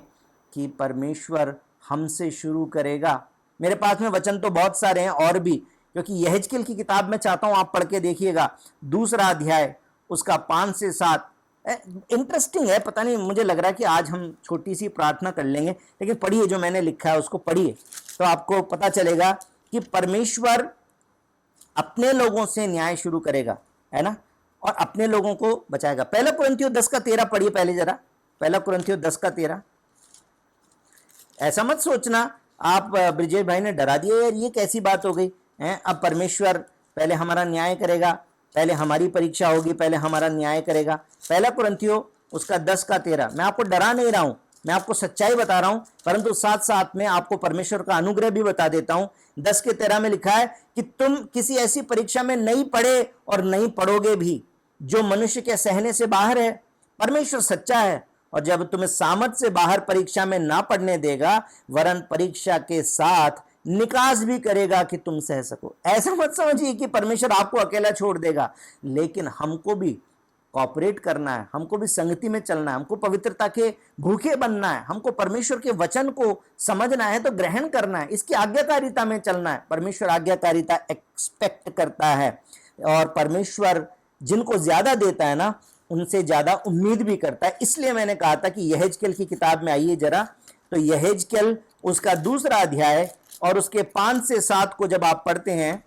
कि परमेश्वर हमसे शुरू करेगा। मेरे पास में वचन तो बहुत सारे हैं और भी, क्योंकि यहेजकेल की किताब में चाहता हूँ आप पढ़ के देखिएगा, 2 अध्याय उसका 5 से 7। इंटरेस्टिंग है, पता नहीं, मुझे लग रहा है कि आज हम छोटी सी प्रार्थना कर लेंगे, लेकिन पढ़िए जो मैंने लिखा है उसको पढ़िए तो आपको पता चलेगा कि परमेश्वर अपने लोगों से न्याय शुरू करेगा, है ना, और अपने लोगों को बचाएगा। 1 कुरिन्थियों 10:13 पढ़िए पहले जरा, 1 कुरिन्थियों 10:13। ऐसा मत सोचना आप ब्रिजेश भाई ने डरा दिया यार ये कैसी बात हो गई है, अब परमेश्वर पहले हमारा न्याय करेगा, पहले हमारी परीक्षा होगी, पहले हमारा न्याय करेगा। 1 कुरिन्थियों उसका 10:13। मैं आपको डरा नहीं रहा हूं, मैं आपको सच्चाई बता रहा हूं, परंतु साथ साथ में आपको परमेश्वर का अनुग्रह भी बता देता हूं। 10:13 में लिखा है कि तुम किसी ऐसी परीक्षा में नहीं पढ़े और नहीं पढ़ोगे भी जो मनुष्य के सहने से बाहर है। परमेश्वर सच्चा है और जब तुम्हें सामर्थ से बाहर परीक्षा में ना पढ़ने देगा, वरन परीक्षा के साथ निकास भी करेगा कि तुम सह सको। ऐसा मत समझिए कि परमेश्वर आपको अकेला छोड़ देगा, लेकिन हमको भी कॉपरेट करना है, हमको भी संगति में चलना है, हमको पवित्रता के भूखे बनना है, हमको परमेश्वर के वचन को समझना है तो ग्रहण करना है, इसकी आज्ञाकारिता में चलना है। परमेश्वर आज्ञाकारिता एक्सपेक्ट करता है और परमेश्वर जिनको ज्यादा देता है ना, उनसे ज्यादा उम्मीद भी करता है। इसलिए मैंने कहा था कि यहेजकेल की किताब में आइए जरा, तो यहेजकेल उसका दूसरा अध्याय और उसके 5 से 7 को जब आप पढ़ते हैं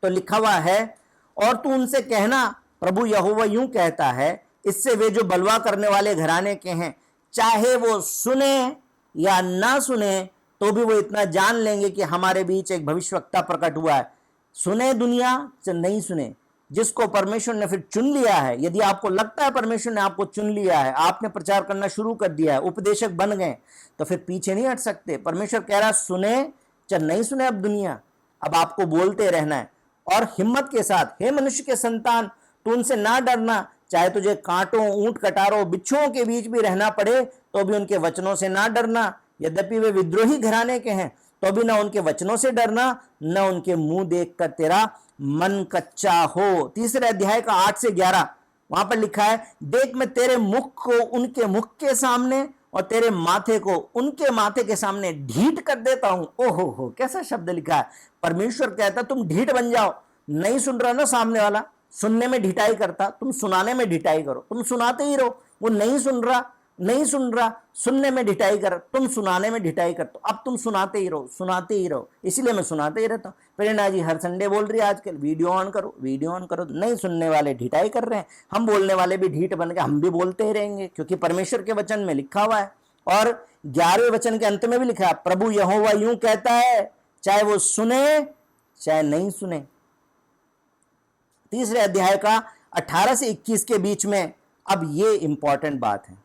तो लिखा हुआ है, और तू उनसे कहना, प्रभु यहोवा यूं कहता है, इससे वे जो बलवा करने वाले घराने के हैं, चाहे वो सुने या ना सुने, तो भी वो इतना जान लेंगे कि हमारे बीच एक भविष्यवक्ता प्रकट हुआ है। सुने दुनिया चाहे नहीं सुने, जिसको परमेश्वर ने फिर चुन लिया है, यदि आपको लगता है परमेश्वर ने आपको चुन लिया है, आपने प्रचार करना शुरू कर दिया है, उपदेशक बन गए, तो फिर पीछे नहीं हट सकते। परमेश्वर कह रहा सुने चाहे नहीं सुने, अब दुनिया, अब आपको बोलते रहना है और हिम्मत के साथ, हे मनुष्य के संतान, तू उनसे ना डरना, चाहे तुझे कांटों, ऊंट कटारों, बिच्छुओं के बीच भी रहना पड़े, तो भी उनके वचनों से ना डरना। यद्यपि वे विद्रोही घराने के हैं, तो भी ना उनके वचनों से डरना, न उनके मुंह देखकर तेरा मन कच्चा हो। तीसरे अध्याय का 8 से 11 वहां पर लिखा है, देख मैं तेरे मुख को उनके मुख के सामने और तेरे माथे को उनके माथे के सामने ढीठ कर देता हूं। ओहो हो, कैसा शब्द लिखा है। परमेश्वर कहता तुम ढीठ बन जाओ। नहीं सुन रहा ना सामने वाला, सुनने में ढिठाई करता, तुम सुनाने में ढिठाई करो, तुम सुनाते ही रहो। वो नहीं सुन रहा, नहीं सुन रहा, सुनने में ढिठाई कर, तुम सुनाने में ढिठाई कर, तो अब तुम सुनाते ही रहो, सुनाते ही रहो। इसीलिए मैं सुनाते ही रहता हूँ। प्रेरणा जी हर संडे बोल रही है आजकल, वीडियो ऑन करो, वीडियो ऑन करो। नहीं सुनने वाले ढिठाई कर रहे हैं, हम बोलने वाले भी ढीठ बन के हम भी बोलते ही रहेंगे, क्योंकि परमेश्वर के वचन में लिखा हुआ है। और 11वें वचन के अंत में भी लिखा है, प्रभु यहोवा यूं कहता है, चाहे वो सुने चाहे नहीं सुने। तीसरे अध्याय का 18 से 21 के बीच में अब ये इंपॉर्टेंट बात है।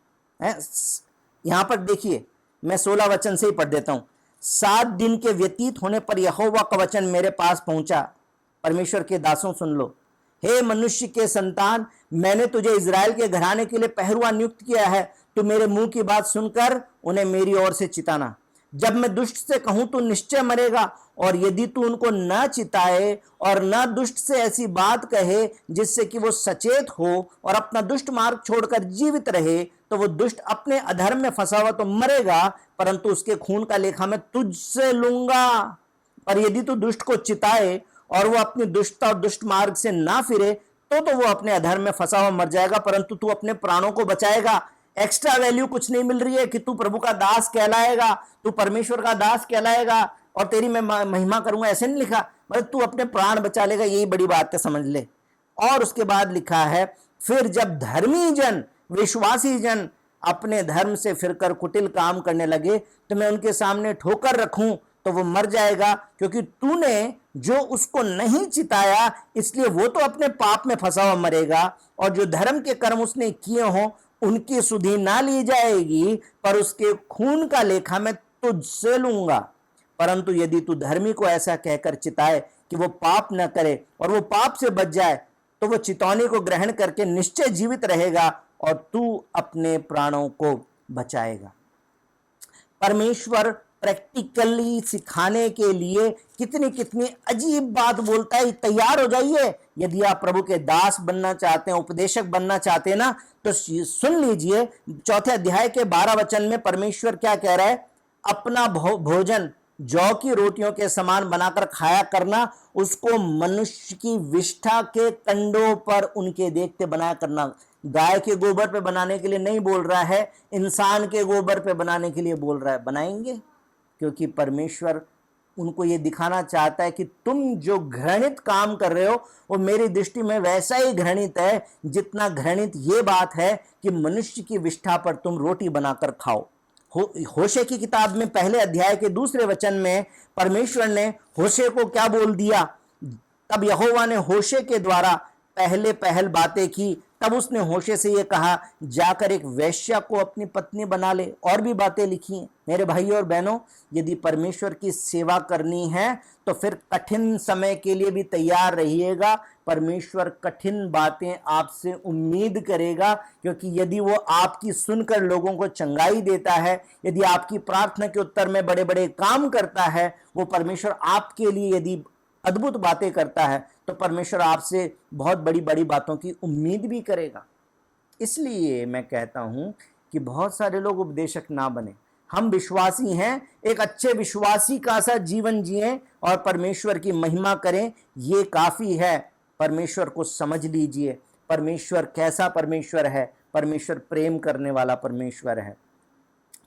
यहां पर देखिए, मैं 16 वचन से ही पढ़ देता हूं। 7 दिन के व्यतीत होने पर यहोवा का वचन मेरे पास पहुंचा। परमेश्वर के दासों सुन लो, हे मनुष्य के संतान, मैंने तुझे इजराइल के घराने के लिए पहरुआ नियुक्त किया है। तू मेरे मुंह की बात सुनकर उन्हें मेरी ओर से चिताना। जब मैं दुष्ट से कहूं तू निश्चय मरेगा, और यदि तू उनको न चिताए और न दुष्ट से ऐसी बात कहे जिससे कि वो सचेत हो और अपना दुष्ट मार्ग छोड़कर जीवित रहे, तो वो दुष्ट अपने अधर्म में फंसा हुआ तो मरेगा, परंतु उसके खून का लेखा मैं तुझसे लूंगा। और यदि तू दुष्ट को चिताए और वो अपनी दुष्टता और दुष्ट मार्ग से ना फिरे, तो वो अपने अधर्म में फंसा हुआ मर जाएगा, परंतु तू अपने प्राणों को बचाएगा। एक्स्ट्रा वैल्यू कुछ नहीं मिल रही है कि तू प्रभु का दास कहलाएगा, तू परमेश्वर का दास कहलाएगा और तेरी मैं महिमा करूंगा, ऐसे नहीं लिखा। मतलब तू अपने प्राण बचा लेगा, यही बड़ी बात है, समझ ले। और उसके बाद लिखा है, फिर जब धर्मी जन, विश्वासी जन अपने धर्म से फिरकर कुटिल काम करने लगे, तो मैं उनके सामने ठोकर रखूं तो वो मर जाएगा, क्योंकि तूने जो उसको नहीं चिताया, इसलिए वो तो अपने पाप में फंसा हुआ मरेगा, और जो धर्म के कर्म उसने किए हों उनकी सुधि ना ली जाएगी, पर उसके खून का लेखा मैं तुझसे लूंगा। परंतु यदि तू धर्मी को ऐसा कहकर चिताए कि वो पाप न करे और वो पाप से बच जाए, तो वो चितौनी को ग्रहण करके निश्चय जीवित रहेगा और तू अपने प्राणों को बचाएगा। परमेश्वर प्रैक्टिकली सिखाने के लिए कितनी कितनी अजीब बात बोलता है। तैयार हो जाइए, यदि आप प्रभु के दास बनना चाहते हैं, उपदेशक बनना चाहते हैं ना, तो सुन लीजिए। 4 अध्याय के 12 वचन में परमेश्वर क्या कह रहा है, अपना भोजन जौ की रोटियों के समान बनाकर खाया करना, उसको मनुष्य की विष्ठा के कंडों पर उनके देखते बनाया करना। गाय के गोबर पे बनाने के लिए नहीं बोल रहा है, इंसान के गोबर पे बनाने के लिए बोल रहा है। बनाएंगे, क्योंकि परमेश्वर उनको ये दिखाना चाहता है कि तुम जो घृणित काम कर रहे हो वो मेरी दृष्टि में वैसा ही घृणित है जितना घृणित ये बात है कि मनुष्य की विष्ठा पर तुम रोटी बनाकर खाओ। होशे की किताब में 1 अध्याय के 2 वचन में परमेश्वर ने होशे को क्या बोल दिया, तब यहोवा ने होशे के द्वारा पहल बातें की। तब उसने होशे से ये कहा, जाकर एक वेश्या को अपनी पत्नी बना ले। और भी बातें लिखी हैं। मेरे भाइयों और बहनों, यदि परमेश्वर की सेवा करनी है तो फिर कठिन समय के लिए भी तैयार रहिएगा। परमेश्वर कठिन बातें आपसे उम्मीद करेगा, क्योंकि यदि वो आपकी सुनकर लोगों को चंगाई देता है, यदि आपकी प्रार्थना के उत्तर में बड़े बड़े काम करता है, वो परमेश्वर आपके लिए यदि अद्भुत बातें करता है, तो परमेश्वर आपसे बहुत बड़ी बड़ी बातों की उम्मीद भी करेगा। इसलिए मैं कहता हूं कि बहुत सारे लोग उपदेशक ना बने। हम विश्वासी हैं, एक अच्छे विश्वासी का सा जीवन जिएं और परमेश्वर की महिमा करें, ये काफी है। परमेश्वर को समझ लीजिए, परमेश्वर कैसा परमेश्वर है। परमेश्वर प्रेम करने वाला परमेश्वर है।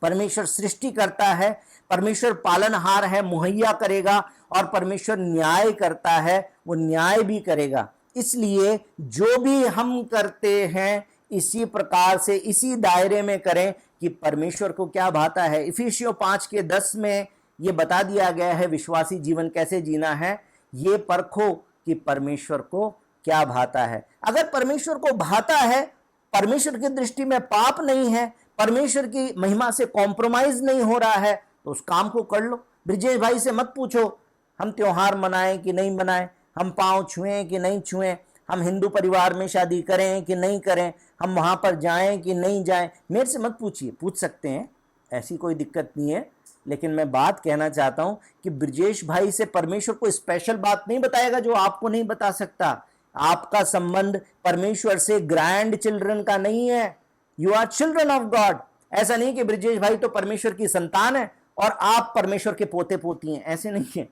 परमेश्वर सृष्टि करता है, परमेश्वर पालनहार है, मुहैया करेगा, और परमेश्वर न्याय करता है, वो न्याय भी करेगा। इसलिए जो भी हम करते हैं इसी प्रकार से, इसी दायरे में करें कि परमेश्वर को क्या भाता है। इफिसियों 5:10 में ये बता दिया गया है विश्वासी जीवन कैसे जीना है। ये परखो कि परमेश्वर को क्या भाता है। अगर परमेश्वर को भाता है, परमेश्वर की दृष्टि में पाप नहीं है, परमेश्वर की महिमा से कॉम्प्रोमाइज नहीं हो रहा है, तो उस काम को कर लो। ब्रिजेश भाई से मत पूछो हम त्योहार मनाएं कि नहीं मनाएं, हम पांव छुएं कि नहीं छुएं, हम हिंदू परिवार में शादी करें कि नहीं करें, हम वहां पर जाएं कि नहीं जाएं। मेरे से मत पूछिए, पूछ सकते हैं, ऐसी कोई दिक्कत नहीं है। लेकिन मैं बात कहना चाहता हूं कि ब्रिजेश भाई से परमेश्वर को स्पेशल बात नहीं बताएगा जो आपको नहीं बता सकता। आपका संबंध परमेश्वर से ग्रैंड चिल्ड्रन का नहीं है, you are children of God. ऐसा नहीं कि ब्रिजेश भाई तो परमेश्वर की संतान है और आप परमेश्वर के पोते पोती हैं, ऐसे नहीं है।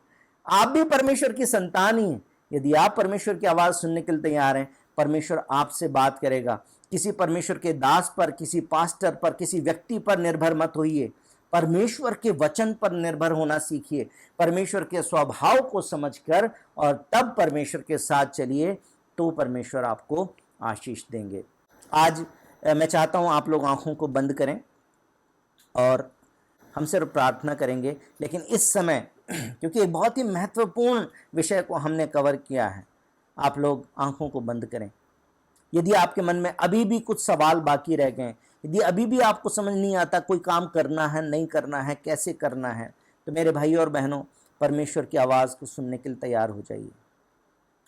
आप भी परमेश्वर की संतान ही हैं। यदि आप परमेश्वर की आवाज सुनने के लिए तैयार हैं, परमेश्वर आपसे बात करेगा। किसी परमेश्वर के दास पर, किसी पास्टर पर, किसी व्यक्ति पर निर्भर मत होइए, परमेश्वर के वचन पर निर्भर होना सीखिए, परमेश्वर के स्वभाव को समझकर, और तब परमेश्वर के साथ चलिए, तो परमेश्वर आपको आशीष देंगे। आज मैं चाहता हूं आप लोग आंखों को बंद करें और हम सिर्फ प्रार्थना करेंगे। लेकिन इस समय क्योंकि एक बहुत ही महत्वपूर्ण विषय को हमने कवर किया है, आप लोग आंखों को बंद करें। यदि आपके मन में अभी भी कुछ सवाल बाकी रह गए, यदि अभी भी आपको समझ नहीं आता कोई काम करना है, नहीं करना है, कैसे करना है, तो मेरे भाई और बहनों, परमेश्वर की आवाज़ को सुनने के लिए तैयार हो जाइए।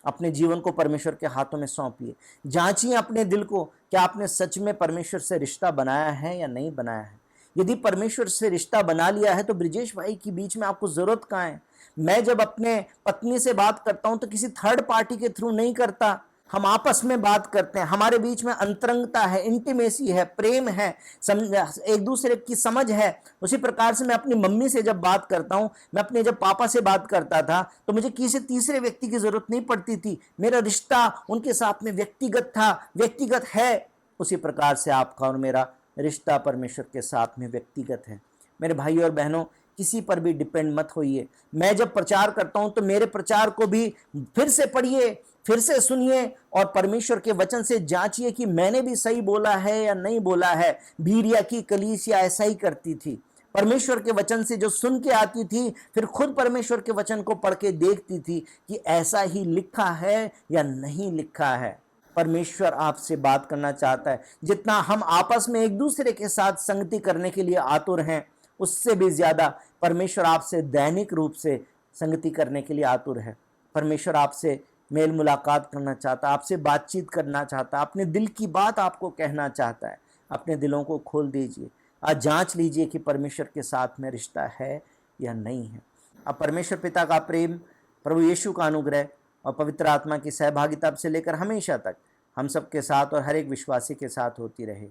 अपने जीवन को परमेश्वर के हाथों में सौंपिए। जांचिए अपने दिल को, क्या आपने सच में परमेश्वर से रिश्ता बनाया है या नहीं बनाया है। यदि परमेश्वर से रिश्ता बना लिया है तो ब्रिजेश भाई के बीच में आपको जरूरत कहाँ है। मैं जब अपने पत्नी से बात करता हूं तो किसी थर्ड पार्टी के थ्रू नहीं करता, हम आपस में बात करते हैं, हमारे बीच में अंतरंगता है, इंटीमेसी है, प्रेम है, एक दूसरे की समझ है। उसी प्रकार से मैं अपनी मम्मी से जब बात करता हूं, मैं अपने जब पापा से बात करता था, तो मुझे किसी तीसरे व्यक्ति की जरूरत नहीं पड़ती थी। मेरा रिश्ता उनके साथ में व्यक्तिगत था, व्यक्तिगत है। उसी प्रकार से आपका और मेरा रिश्ता परमेश्वर के साथ में व्यक्तिगत है। मेरे भाई और बहनों, किसी पर भी डिपेंड मत होइए। मैं जब प्रचार करता हूं तो मेरे प्रचार को भी फिर से पढ़िए, फिर से सुनिए, और परमेश्वर के वचन से जांचिए कि मैंने भी सही बोला है या नहीं बोला है। बीरिया की कलीसिया ऐसा ही करती थी, परमेश्वर के वचन से जो सुन के आती थी, फिर खुद परमेश्वर के वचन को पढ़ के देखती थी कि ऐसा ही लिखा है या नहीं लिखा है। परमेश्वर आपसे बात करना चाहता है। जितना हम आपस में एक दूसरे के साथ संगति करने के लिए आतुर हैं, उससे भी ज्यादा परमेश्वर आपसे दैनिक रूप से संगति करने के लिए आतुर है। परमेश्वर आपसे मेल मुलाकात करना चाहता है, आपसे बातचीत करना चाहता है, अपने दिल की बात आपको कहना चाहता है। अपने दिलों को खोल दीजिए, आज जांच लीजिए कि परमेश्वर के साथ में रिश्ता है या नहीं है। अब परमेश्वर पिता का प्रेम, प्रभु यीशु का अनुग्रह और पवित्र आत्मा की सहभागिता से लेकर हमेशा तक हम सबके साथ और हर एक विश्वासी के साथ होती रहे।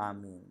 आमीन।